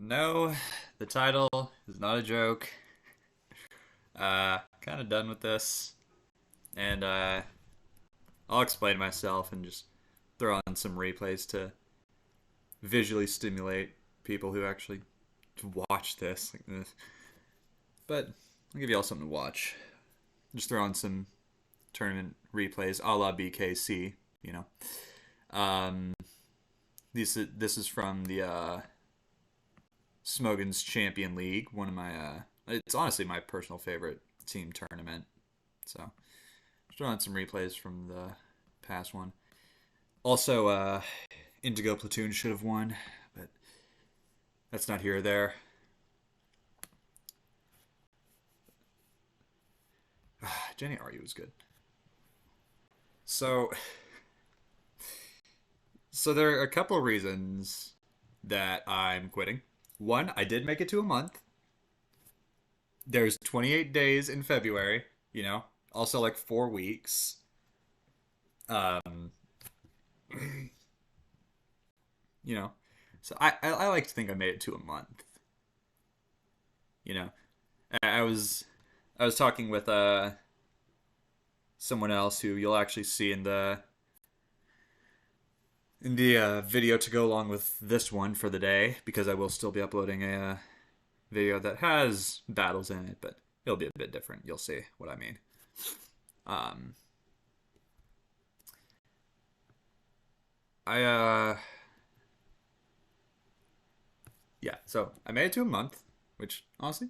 No, the title is not a joke. Kind of done with this, and I'll explain myself and just throw on some replays to visually stimulate people who actually watch this. But I'll give you all something to watch. Just throw on some tournament replays, a la BKC. You know, um, this is from the Smogan's Champion League. One of my it's honestly my personal favorite team tournament. So just throwing on some replays from the past one. Also, Indigo Platoon should have won, but that's not here or there. Jenny Aryu was good. So, so there are a couple of reasons that I'm quitting. One, I did make it to a month. There's 28 days in February, also like 4 weeks. Um, you know, so I like to think I made it to a month. You know, I was talking with someone else who you'll actually see in the video to go along with this one for the day, because I will still be uploading a video that has battles in it, but it'll be a bit different. You'll see what I mean. Um, I yeah, so I made it to a month, which honestly,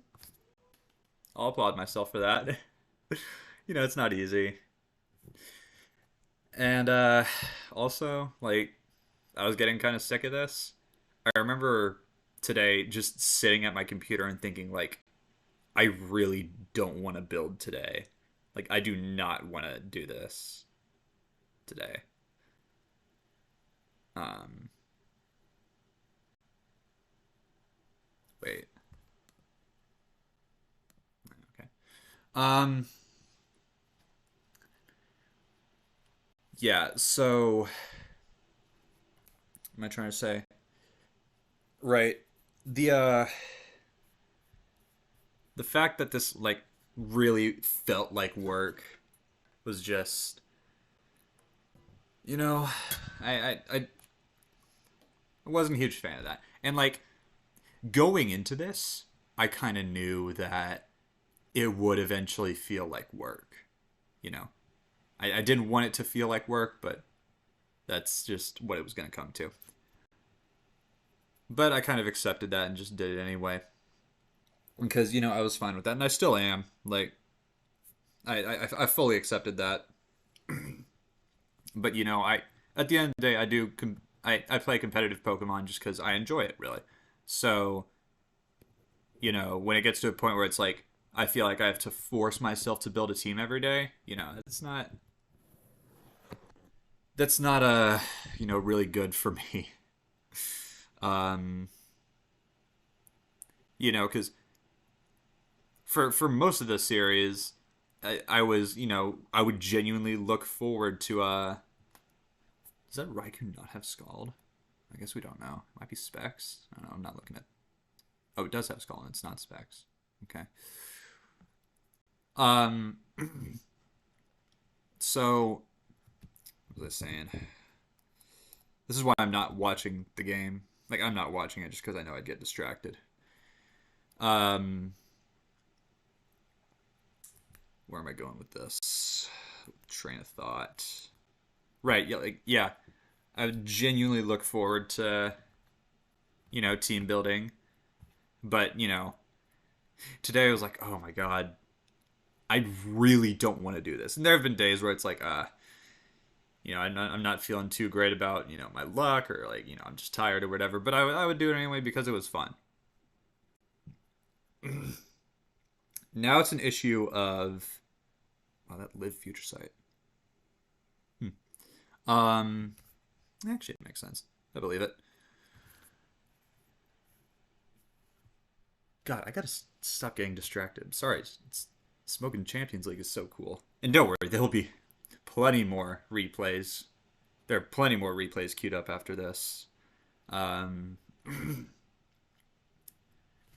I'll applaud myself for that. It's not easy. And also, like, I was getting kind of sick of this. I remember today just sitting at my computer and thinking, like, I really don't want to build today. Like, I do not want to do this today. Um, Wait. Okay. Um, yeah, so, what am I trying to say? Right. The the fact that this like really felt like work was just, you know, I wasn't a huge fan of that. And like going into this, I kind of knew that it would eventually feel like work. You know, I didn't want it to feel like work, but that's just what it was going to come to. But I kind of accepted that and just did it anyway, because I was fine with that, and I still am. Like I fully accepted that. But I at the end of the day, I play competitive Pokemon just because I enjoy it, really. So when it gets to a point where it's like I feel like I have to force myself to build a team every day, that's not really good for me. Um, because for most of the series, I was I would genuinely look forward to does that Raikou not have Scald? I guess we don't know. It might be Specs. I don't know. I'm not looking at. Oh, it does have Scald. And it's not Specs. Okay. Um. So, what was I saying? This is why I'm not watching the game. Like, I'm not watching it just because I know I'd get distracted. Um. Where am I going with this train of thought? Right. Yeah. Like, yeah. I genuinely look forward to team building, but today I was like, oh my god, I really don't want to do this. And there have been days where it's like, I'm not feeling too great about my luck, or like I'm just tired or whatever. But I would do it anyway because it was fun. Now it's an issue of that live future site. Um, Actually, it makes sense. I believe it. God, I gotta stop getting distracted. Sorry, Smoking Champions League is so cool. And don't worry, there'll be plenty more replays. There are plenty more replays queued up after this. Um,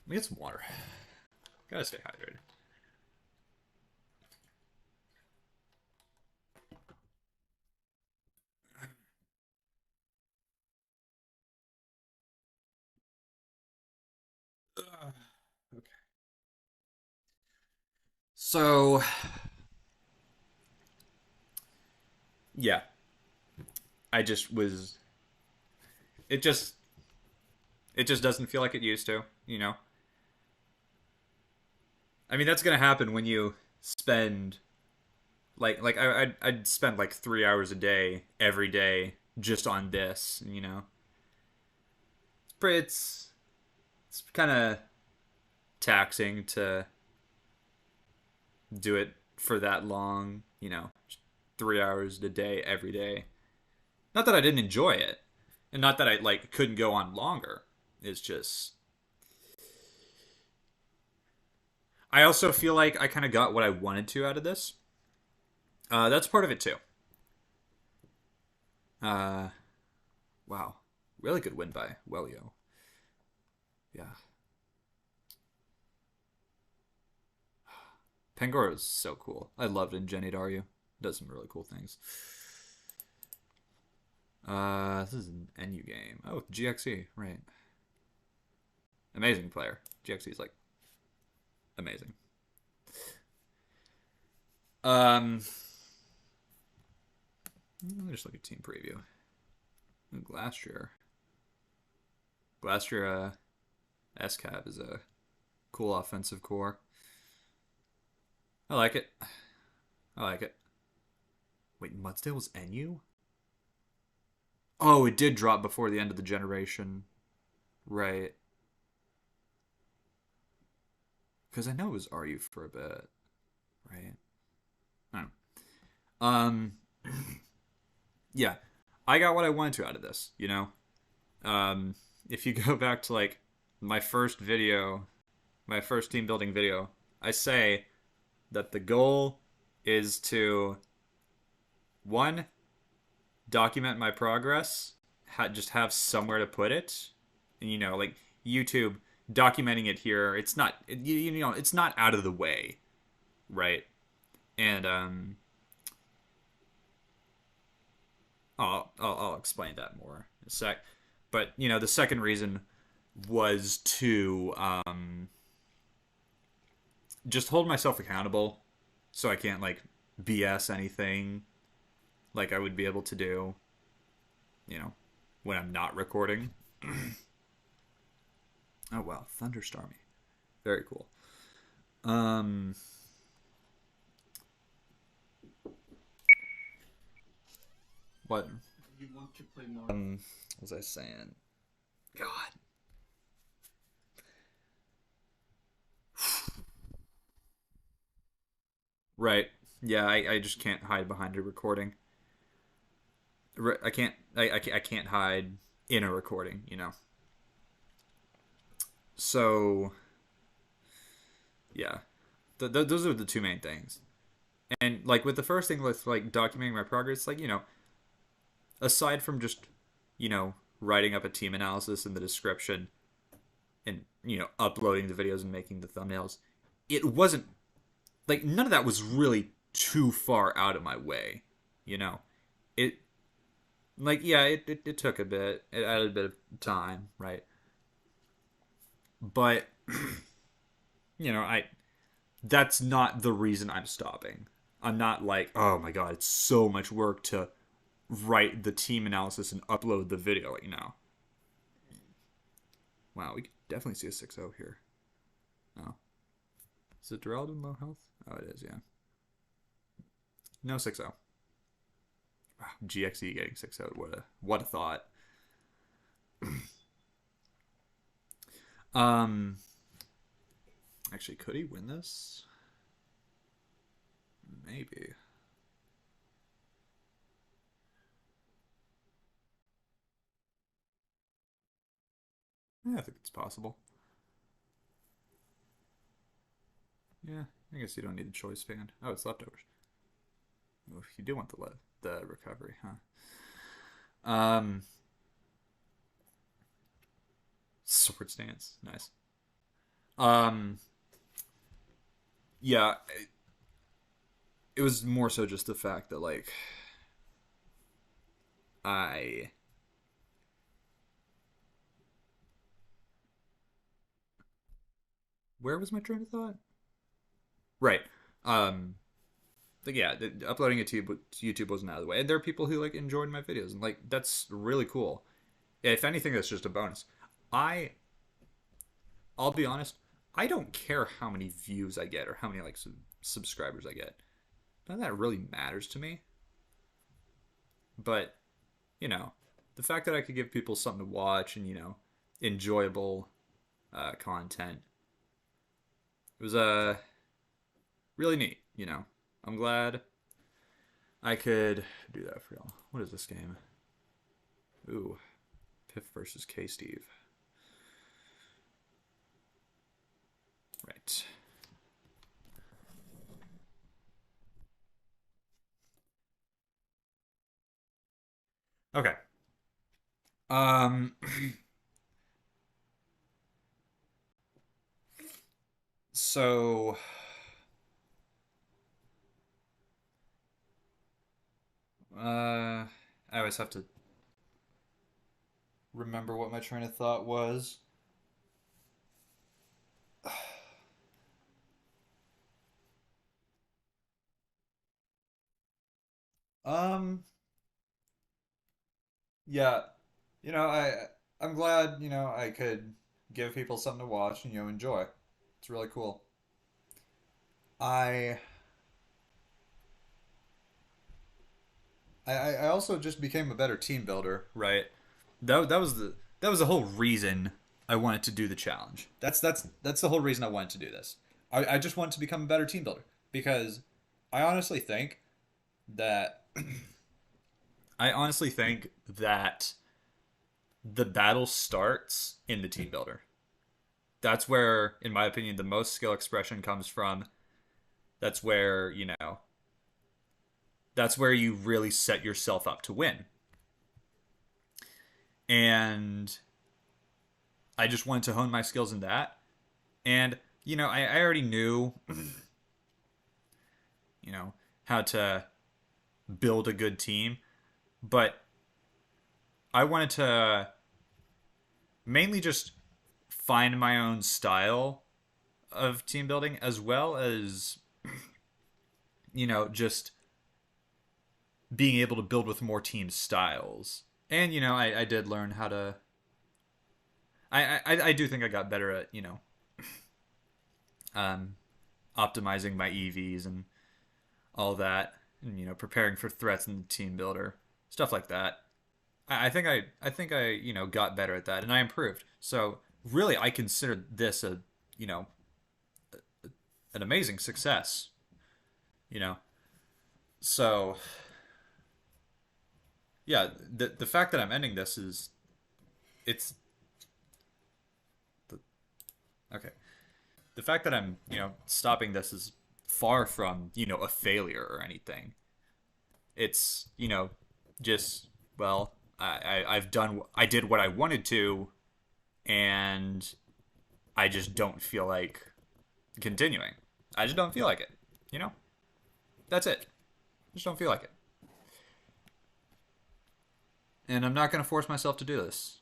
Let me get some water. Gotta stay hydrated. Okay. So, yeah, I just was. It just. It just doesn't feel like it used to. You know. I mean, that's gonna happen when you spend I'd spend like 3 hours a day every day just on this. You know, it's kind of taxing to do it for that long. You know, 3 hours a day every day. Not that I didn't enjoy it, and not that I like couldn't go on longer. It's just I also feel like I kind of got what I wanted to out of this. That's part of it too. Uh, wow, really good win by Wellio. Yeah, Pangoro is so cool. I loved in Jenny Daru. Does some really cool things. This is an NU game. Oh, GXE, right? Amazing player. GXE is like amazing. Um, let me just look at team preview. Glastrier. Glastrier SCAV is a cool offensive core. I like it. I like it. Wait, Mudsdale was NU? Oh, it did drop before the end of the generation. Right. Because I know it was RU for a bit. Right. I don't know. Yeah. I got what I wanted to out of this, you know? Um, if you go back to like my first video, my first team building video, I say that the goal is to one, document my progress, just have somewhere to put it, and you know, like YouTube documenting it here. It's not you know it's not out of the way, right? And I'll explain that more in a sec. But you know, the second reason was to just hold myself accountable, so I can't like BS anything like I would be able to do, you know, when I'm not recording. Oh wow, thunderstormy, very cool. Um, what? You want to play more? What was I saying? God. Right. Yeah, I just can't hide behind a recording. I can't. I can't hide in a recording. You know. So yeah, those are the two main things. And like with the first thing with like documenting my progress, like you know, aside from just you know writing up a team analysis in the description and you know uploading the videos and making the thumbnails, it wasn't like none of that was really too far out of my way. You know, it like yeah, it took a bit, it added a bit of time, right? But you know, I that's not the reason I'm stopping. I'm not like, oh my god, it's so much work to write the team analysis and upload the video. Like, you know, wow, we could definitely see a 6-0 here. Oh, is it Durald in low health? Oh, it is. Yeah, no 6-0. Wow, GXE getting 6-0. What a thought. Um, actually, could he win this? Maybe. Yeah, I think it's possible. Yeah, I guess you don't need the choice band. Oh, it's leftovers. Well, you do want the recovery, huh? Sword stance, nice. Um, yeah, it was more so just the fact that like I where was my train of thought? Right. Um, like yeah, uploading it to YouTube wasn't out of the way, and there are people who like enjoyed my videos, and like that's really cool. If anything, that's just a bonus. I I'll be honest, I don't care how many views I get or how many like subscribers I get. None of that really matters to me. But you know, the fact that I could give people something to watch and enjoyable content, it was really neat. I'm glad I could do that for y'all. What is this game? Ooh, Piff versus K Steve. Right. Okay. Um. So, I always have to remember what my train of thought was. Um. Yeah. I'm glad I could give people something to watch and enjoy. It's really cool. I I also just became a better team builder, right? That was the whole reason I wanted to do the challenge. That's the whole reason I wanted to do this. I just wanted to become a better team builder because I honestly think that I honestly think that the battle starts in the team builder. That's where, in my opinion, the most skill expression comes from. That's where, that's where you really set yourself up to win. And I just wanted to hone my skills in that. And, I already knew, you know, how to build a good team, but I wanted to mainly just find my own style of team building as well as, just being able to build with more team styles. And, I did learn how to. I do think I got better at, um, optimizing my EVs and all that, and preparing for threats in the team builder, stuff like that. I think I got better at that, and I improved. So really, I consider this a you know an amazing success. You know, so yeah, the fact that I'm ending this is it's the, okay. The fact that I'm stopping this is far from a failure or anything. It's just well I did what I wanted to, and I just don't feel like continuing. I just don't feel like it. You know, that's it. Just don't feel like it, and I'm not gonna force myself to do this.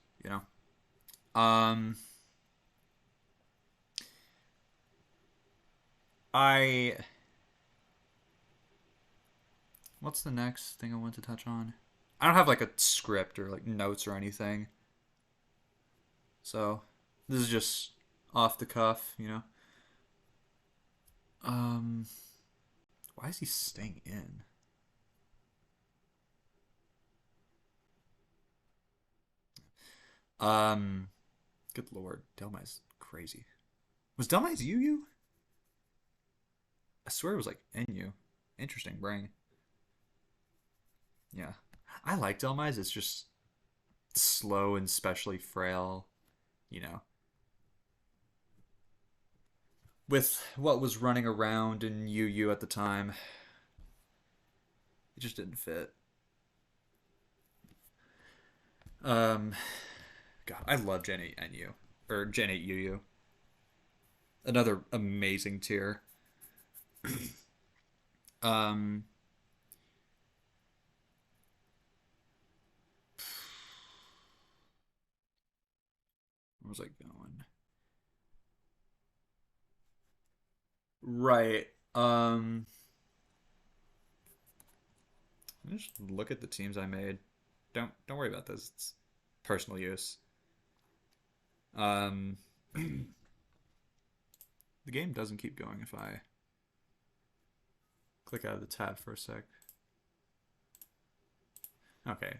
Um, I what's the next thing I want to touch on? I don't have like a script or like notes or anything, so this is just off the cuff. Um, why is he staying in? Um, good lord, Delmai's crazy. Was Delmai's Yu? I swear it was like NU. Interesting brain. Yeah, I like Delmai's. It's just slow and especially frail. You know, with what was running around in UU at the time, it just didn't fit. Um, God, I love Gen 8 NU or Gen 8 UU. Another amazing tier. Um, where was I going? Right. Just look at the teams I made. Don't worry about this. It's personal use. Um, the game doesn't keep going if I click out of the tab for a sec. Okay.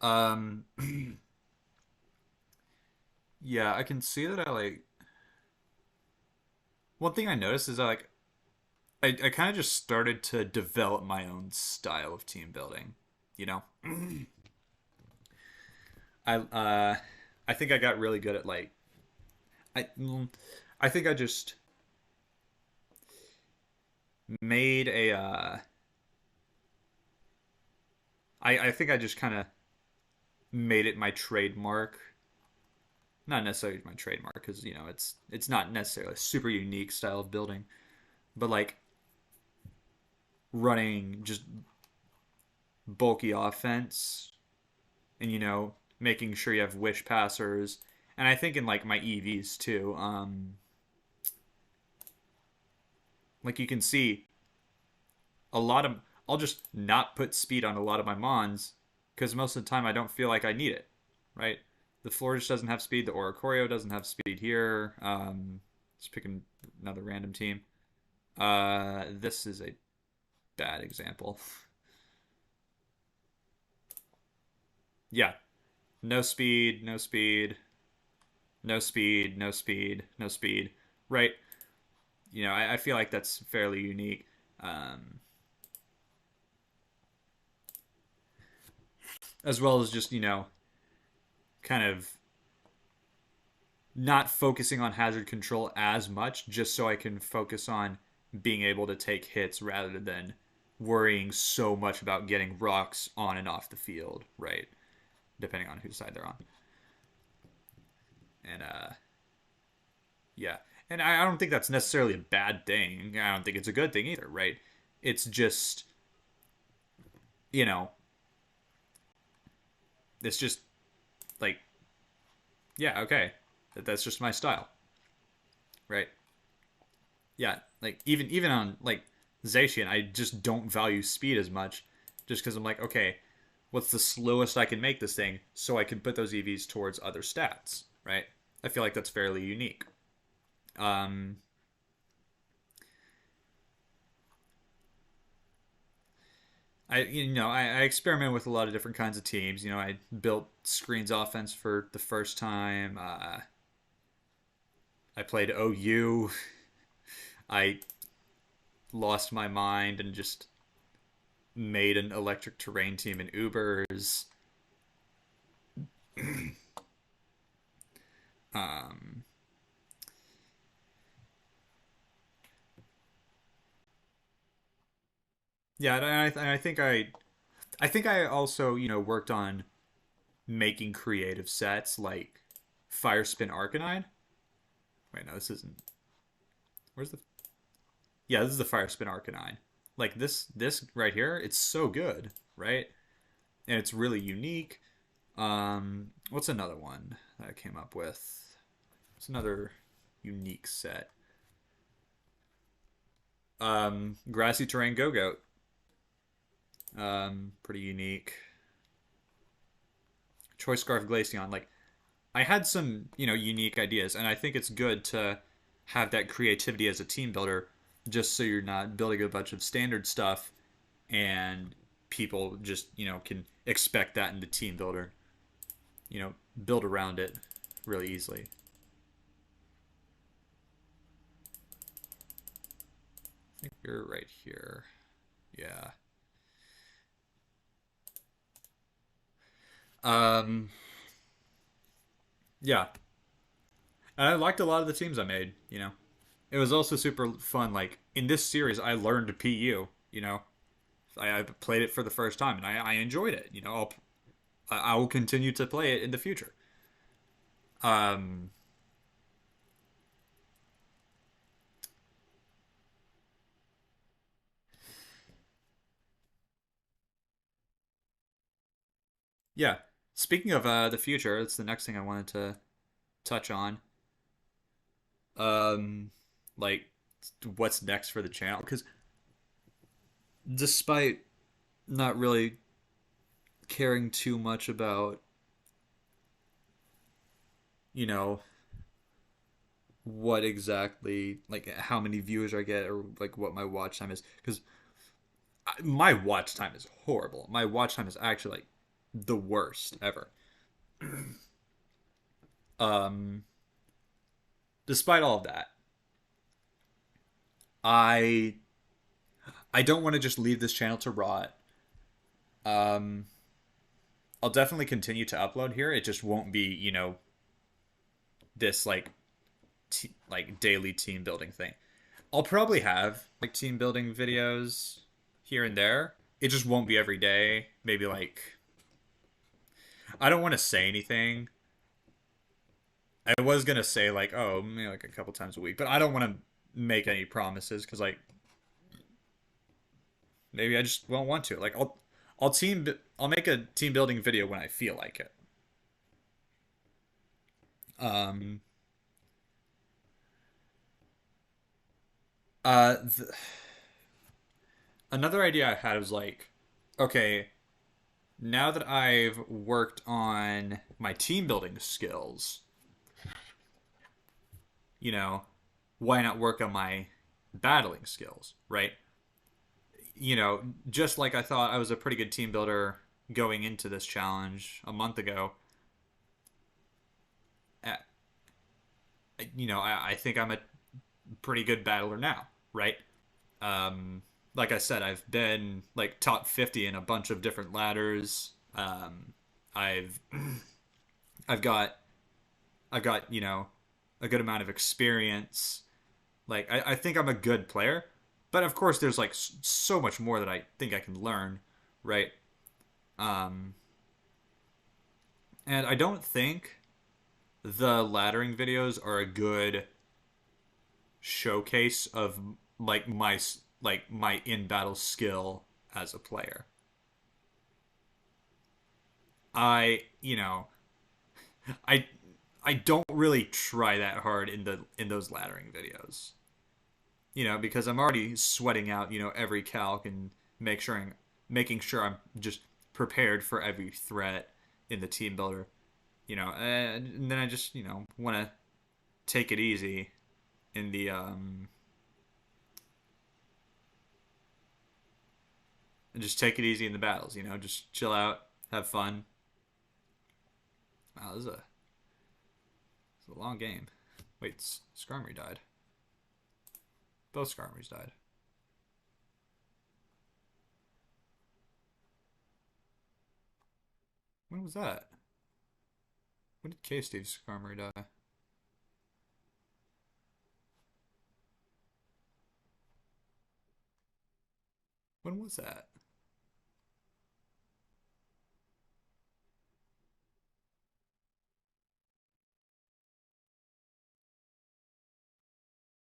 Um, yeah, I can see that I like. One thing I noticed is I kind of just started to develop my own style of team building. You know, I think I got really good at like I I think I just made a I think I just kind of made it my trademark. Not necessarily my trademark because you know it's not necessarily a super unique style of building, but like running just bulky offense and you know making sure you have wish passers, and I think in like my EVs too. Like you can see a lot of I'll just not put speed on a lot of my mons because most of the time I don't feel like I need it. Right? The Flourish doesn't have speed. The Oricorio doesn't have speed here. Just picking another random team. This is a bad example. Yeah, no speed, no speed, no speed, no speed, no speed. Right? You know, I feel like that's fairly unique. Um, as well as just you know, kind of not focusing on hazard control as much, just so I can focus on being able to take hits rather than worrying so much about getting rocks on and off the field, right? Depending on whose side they're on. And yeah. And I don't think that's necessarily a bad thing. I don't think it's a good thing either, right? It's just, you know, it's just like, yeah, okay. That's just my style, right? Yeah, like even on like Zacian, I just don't value speed as much, just because I'm like, okay, what's the slowest I can make this thing, so I can put those EVs towards other stats, right? I feel like that's fairly unique. Um, I experiment with a lot of different kinds of teams. You know, I built screens offense for the first time. I played OU. I lost my mind and just made an electric terrain team in Ubers. Um, yeah, I think I also you know worked on making creative sets like Firespin Arcanine. Wait, no, this isn't. Where's the? Yeah, this is the Firespin Arcanine. Like this right here, it's so good, right? And it's really unique. What's another one that I came up with? It's another unique set. Grassy Terrain Go Goat. Pretty unique. Choice Scarf Glaceon. Like I had some, you know, unique ideas, and I think it's good to have that creativity as a team builder, just so you're not building a bunch of standard stuff and people just, you know, can expect that in the team builder. You know, build around it really easily. I think you're right here. Yeah. Um, yeah. And I liked a lot of the teams I made, you know. It was also super fun. Like, in this series, I learned PU, you know. I played it for the first time and I enjoyed it. You know, I will continue to play it in the future. Um, Yeah. Speaking of the future, it's the next thing I wanted to touch on. Um, like what's next for the channel? Because despite not really caring too much about, you know, what exactly, like how many viewers I get or like what my watch time is, because my watch time is horrible. My watch time is actually like the worst ever. Um, despite all of that, I I don't want to just leave this channel to rot. Um, I'll definitely continue to upload here. It just won't be, this like like daily team building thing. I'll probably have like team building videos here and there. It just won't be every day. Maybe like I don't want to say anything. I was gonna say like maybe like a couple times a week, but I don't want to make any promises because like maybe I just won't want to. Like I'll make a team building video when I feel like it. Um, th- Another idea I had was like, okay, now that I've worked on my team building skills, you know, why not work on my battling skills, right? Just like I thought I was a pretty good team builder going into this challenge a month ago, uh, I think I'm a pretty good battler now, right? Um, like I said, I've been like top 50 in a bunch of different ladders. I've I've got a good amount of experience. Like I think I'm a good player, but of course there's like so much more that I think I can learn, right? Um, and I don't think the laddering videos are a good showcase of my in battle skill as a player. I you know I I don't really try that hard in those laddering videos. Because I'm already sweating out, every calc and making sure I'm just prepared for every threat in the team builder. And then I just, want to take it easy in the just take it easy in the battles, just chill out, have fun. Wow, this is a long game. Wait, Skarmory died. Both Skarmories died. When was that? When did K Steve's Skarmory die? When was that?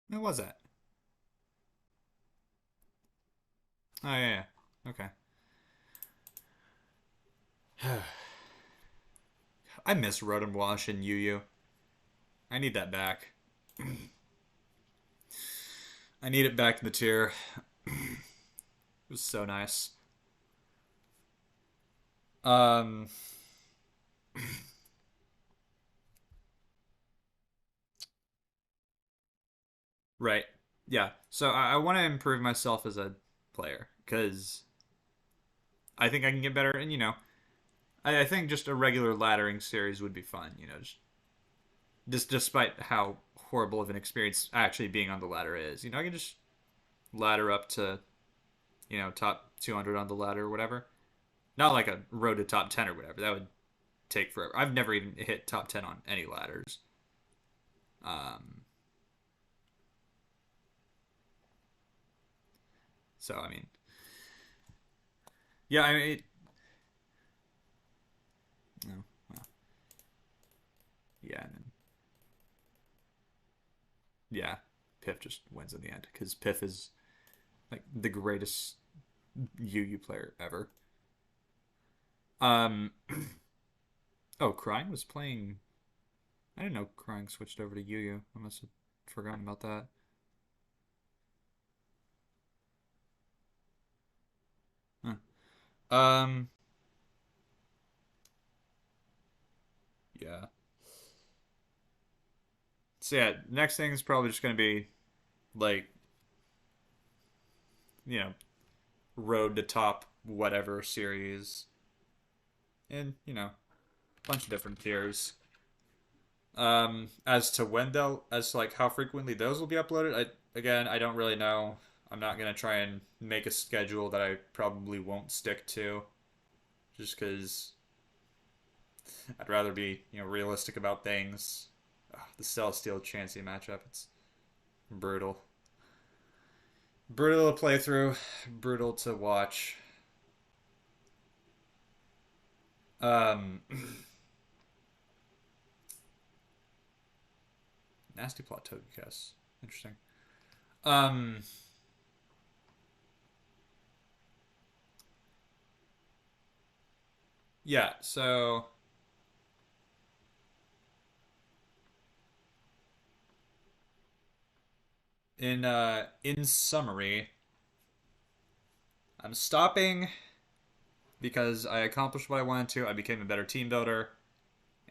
When was that? Oh yeah, yeah. Okay. I miss Rotom Wash and Yu Yu. I need that back. I need it back in the tier. It was so nice. Um, right. Yeah. So I want to improve myself as a player because I think I can get better. And I think just a regular laddering series would be fun. Just despite how horrible of an experience actually being on the ladder is. I can just ladder up to top 200 on the ladder or whatever. Not like a road to top 10 or whatever. That would take forever. I've never even hit top 10 on any ladders. Um, so I mean, yeah, I mean, oh, well, yeah, and then, yeah, Piff just wins in the end because Piff is like the greatest UU player ever. Um, Oh, Crying was playing. I didn't know Crying switched over to Yu Yu. I must have forgotten about that. Huh. Um, yeah. So yeah, next thing is probably just gonna be like, you know, Road to Top whatever series, and a bunch of different tiers. As to when they'll, as to like how frequently those will be uploaded, I don't really know. I'm not gonna try and make a schedule that I probably won't stick to, just because I'd rather be realistic about things. Ugh, the Celestial Chansey matchup, it's brutal, brutal to play through, brutal to watch. Um, Nasty plot Togekiss, interesting. Um, yeah, so in summary, I'm stopping because I accomplished what I wanted to. I became a better team builder,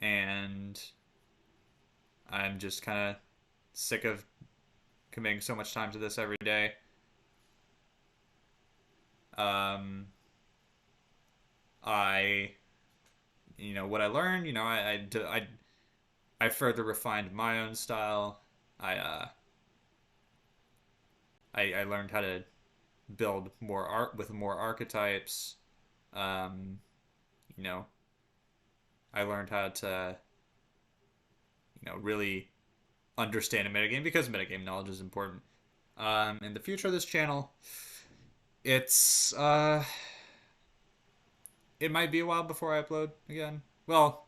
and I'm just kind of sick of committing so much time to this every day. Um, I, what I learned. I further refined my own style. I uh, I learned how to build more art with more archetypes. Um, you know, I learned how to really understand a metagame because metagame knowledge is important. In the future of this channel, it's it might be a while before I upload again. Well,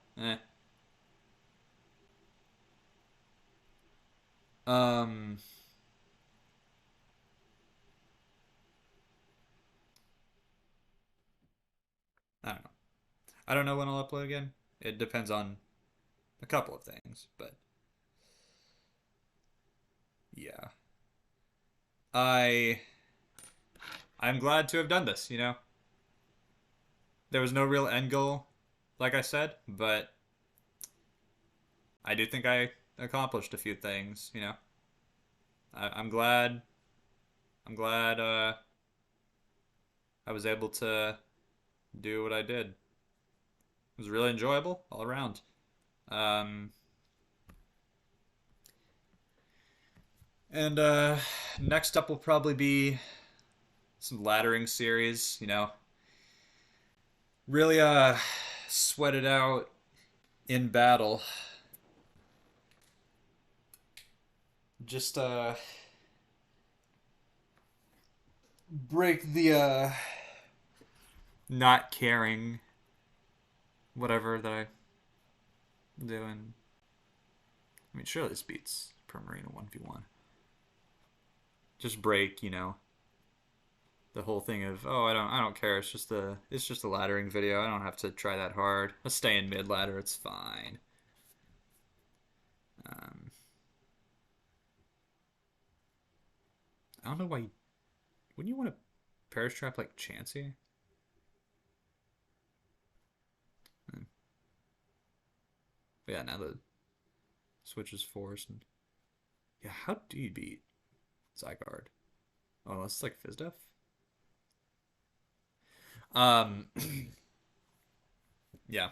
um, I don't know. I don't know when I'll upload again. It depends on a couple of things, but yeah, I I'm glad to have done this. There was no real end goal, like I said, but I do think I accomplished a few things. I'm glad. I'm glad I was able to do what I did. It was really enjoyable all around. Um, and next up will probably be some laddering series. Really sweat it out in battle. Just break the not caring whatever that I do. And I mean, surely this beats Primarina 1v1. Just break, the whole thing of, oh, I don't care. It's just a laddering video. I don't have to try that hard. I'll stay in mid ladder. It's fine. Um, I don't know why. Wouldn't you want to Perish Trap like Chansey? Hmm. But yeah, now the switch is forced. And yeah, how do you beat Zygarde? Oh, that's like Fizdef. Um, yeah,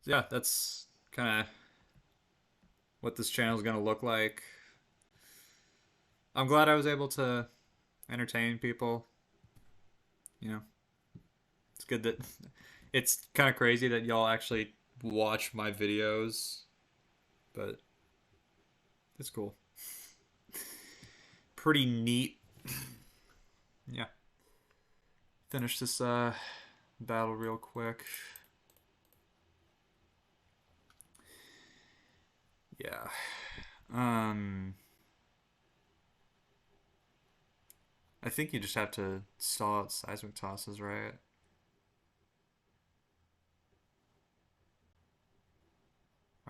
yeah. That's kind of what this channel is gonna look like. I'm glad I was able to entertain people. You know, it's good that it's kind of crazy that y'all actually watch my videos, but it's cool. Pretty neat. Yeah. Finish this battle real quick. Yeah. Um I think you just have to stall out seismic tosses, right?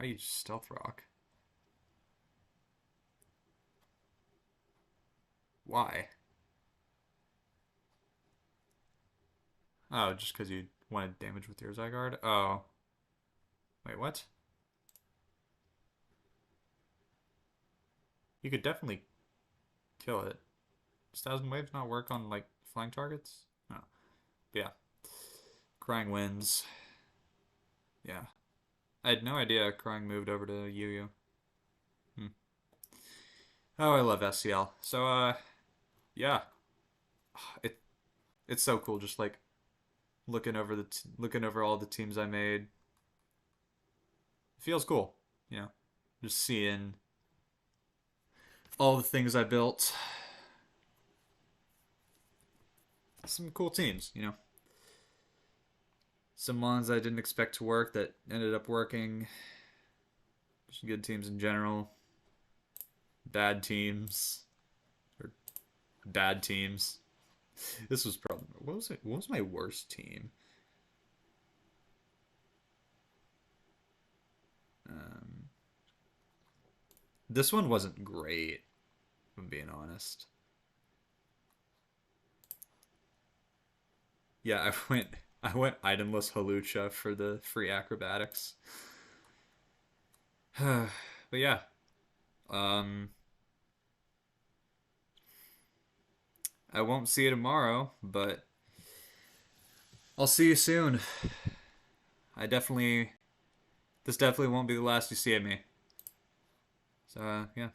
Why you stealth rock? Why? Oh, just because you wanted damage with your Zygarde? Oh. Wait, what? You could definitely kill it. Does Thousand Waves not work on, like, flying targets? No. But yeah. Crying wins. Yeah. I had no idea Crying moved over to Yu Yu. Hmm. Oh, I love SCL. So, yeah. It it's so cool just, like, looking over all the teams I made. It feels cool, you know. Just seeing all the things I built. Some cool teams, you know. Some ones I didn't expect to work that ended up working. Just good teams in general. Bad teams. Or bad teams. This was probably what was it? What was my worst team? Um, this one wasn't great, if I'm being honest. Yeah, I went itemless Halucha for the free acrobatics. But yeah, um, I won't see you tomorrow, but I'll see you soon. I definitely, this definitely won't be the last you see of me. So, yeah.